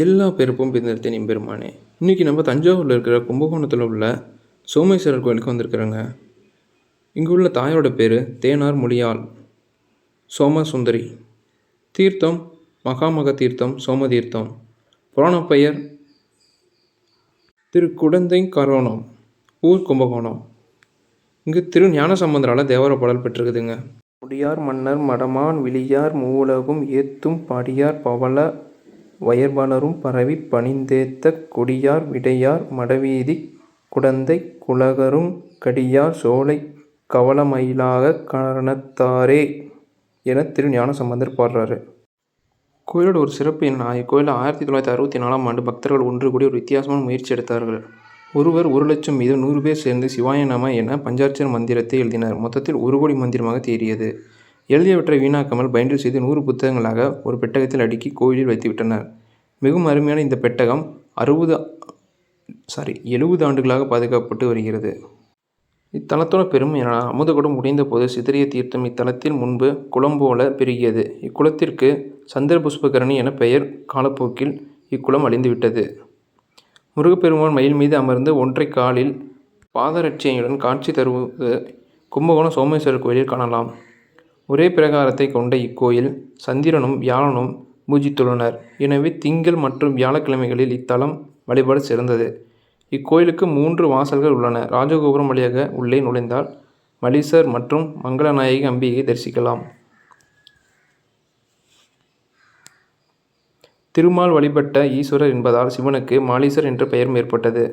எல்லா பிறப்பும் பிறந்தெடுத்தேன் எம்பெருமானே. இன்றைக்கி நம்ம தஞ்சாவூரில் இருக்கிற கும்பகோணத்தில் உள்ள சோமேஸ்வரர் கோயிலுக்கு வந்திருக்கிறோங்க. இங்கே உள்ள தாயோட பேர் தேனார் மொழியாள் சோமசுந்தரி. தீர்த்தம் மகாமக தீர்த்தம், சோம தீர்த்தம். புராண பெயர் திரு குடந்தை கரோணம், ஊர் கும்பகோணம். இங்கு திரு ஞானசம்பந்தரால் தேவார பாடல் பெற்றிருக்குதுங்க. முடியார் மன்னர் மடமான் விழியார் மூவுலகும் ஏத்தும் படியார் பவள வயற்பலரும் பரவி பணிந்தேத்த கொடியார் விடையார் மடவீதி குடந்தை குலகரும் கடியார் சோலை கவளமயிலாக கரணத்தாரே என திரு ஞானசம்பந்தர் பாடுறாரு. கோயிலோட ஒரு சிறப்பு என்ன, இக்கோயிலில் 1964ஆம் ஆண்டு பக்தர்கள் ஒன்று கூடி ஒரு வித்தியாசமான முயற்சி எடுத்தார்கள். ஒருவர் 1,00,000 மீது 100 பேர் சேர்ந்து சிவாய நம என பஞ்சாட்சர மந்திரத்தை எழுதினர். மொத்தத்தில் 1 கோடி மந்திரமாக தேறியது. எழுதியவற்றை வீணாக்காமல் பைண்டில் செய்து 100 புத்தகங்களாக ஒரு பெட்டகத்தில் அடுக்கி கோயிலில் வைத்துவிட்டனர். மிகவும் அருமையான இந்த பெட்டகம் 70 ஆண்டுகளாக பாதுகாக்கப்பட்டு வருகிறது. இத்தலத்தோட பெருமை என, அமுதகுடம் உடைந்த போது சிதறிய தீர்த்தம் இத்தலத்தில் முன்பு குளம் போல பெருகியது. இக்குளத்திற்கு சந்திர புஷ்பகரணி என பெயர். காலப்போக்கில் இக்குளம் அழிந்துவிட்டது. முருகப்பெருமான் மயில் மீது அமர்ந்து ஒற்றை காலில் பாதரட்சையுடன் காட்சி தருவது கும்பகோணம் சோமேஸ்வரர் கோயிலில் காணலாம். ஒரே பிரகாரத்தை கொண்ட இக்கோயில் சந்திரனும் வியாழனும் பூஜித்துள்ளனர். எனவே திங்கள் மற்றும் வியாழக்கிழமைகளில் இத்தலம் வழிபாடு சிறந்தது. இக்கோயிலுக்கு 3 வாசல்கள் உள்ளன. ராஜகோபுரம் வழியாக உள்ளே நுழைந்தால் மலீசர் மற்றும் மங்களநாயகி அம்பிகையை தரிசிக்கலாம். திருமால் வழிபட்ட ஈஸ்வரர் என்பதால் சிவனுக்கு மாலீசர் என்ற பெயரும் ஏற்பட்டது.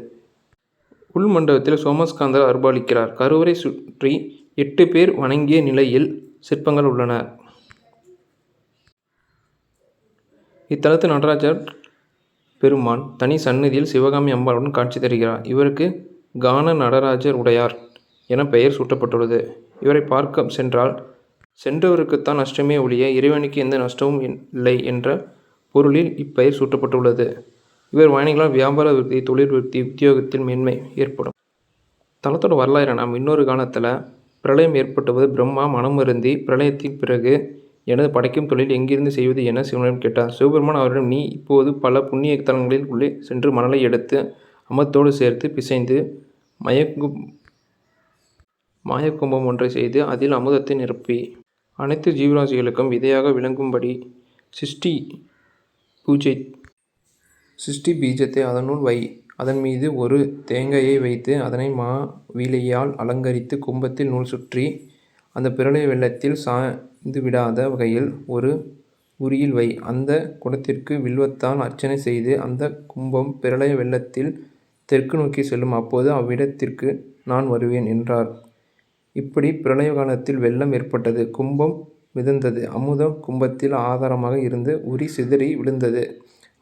உள் மண்டபத்தில் சோமஸ்கந்தர் அருள்பாலிக்கிறார். கருவறை சுற்றி 8 பேர் வணங்கிய நிலையில் சிற்பங்கள் உள்ளன. இத்தலத்தில் நடராஜர் பெருமான் தனி சந்நிதியில் சிவகாமி அம்பாளுடன் காட்சி தருகிறார். இவருக்கு கான நடராஜர் உடையார் என பெயர் சூட்டப்பட்டுள்ளது. இவரை பார்க்க சென்றால் சென்றவருக்குத்தான் நஷ்டமே ஒழிய இறைவனுக்கு எந்த நஷ்டமும் இல்லை என்ற பொருளில் இப்பெயர் சூட்டப்பட்டுள்ளது. இவர் வாணிகளால் வியாபார விருத்தி, தொழில் விருத்தி, உத்தியோகத்தில் மேன்மை ஏற்படும். தலத்தோட வரலாறு நாம் இன்னொரு காலத்தில் பிரளயம் ஏற்பட்டபோது பிரம்மா மனமருந்தி பிரளயத்தின் பிறகு எனது படைக்கும் தொழில் எங்கிருந்து செய்வது என சிவனிடம் கேட்டார். சிவபெருமான் அவரிடம், நீ இப்போது பல புண்ணிய தலங்களில் உள்ளே சென்று மணலை எடுத்து அமத்தோடு சேர்த்து பிசைந்து மாயக்கும்பம் ஒன்றை செய்து அதில் அமுதத்தை நிரப்பி அனைத்து ஜீவராசிகளுக்கும் விதையாக விளங்கும்படி சிருஷ்டி பீஜத்தை அதனுள் வை. அதன் மீது ஒரு தேங்காயை வைத்து அதனை மாவிலையால் அலங்கரித்து கும்பத்தில் நூல் சுற்றி அந்த பிரளய வெள்ளத்தில் சாய்ந்துவிடாத வகையில் ஒரு உரியில் வை. அந்த குடத்திற்கு வில்வத்தால் அர்ச்சனை செய்து அந்த கும்பம் பிரளய வெள்ளத்தில் தெற்கு நோக்கி செல்லும். அப்போது அவ்விடத்திற்கு நான் வருவேன் என்றார். இப்படி பிரளய காலத்தில் வெள்ளம் ஏற்பட்டது. கும்பம் மிதந்தது. அமுதம் கும்பத்தில் ஆதாரமாக இருந்து உரி சிதறி விழுந்தது.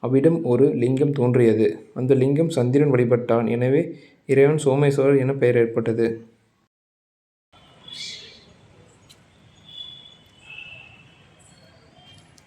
அவ்விடம் ஒரு லிங்கம் தோன்றியது. அந்த லிங்கம் சந்திரன் வழிபட்டான். எனவே இறைவன் சோமேஸ்வரர் என பெயர் ஏற்பட்டது.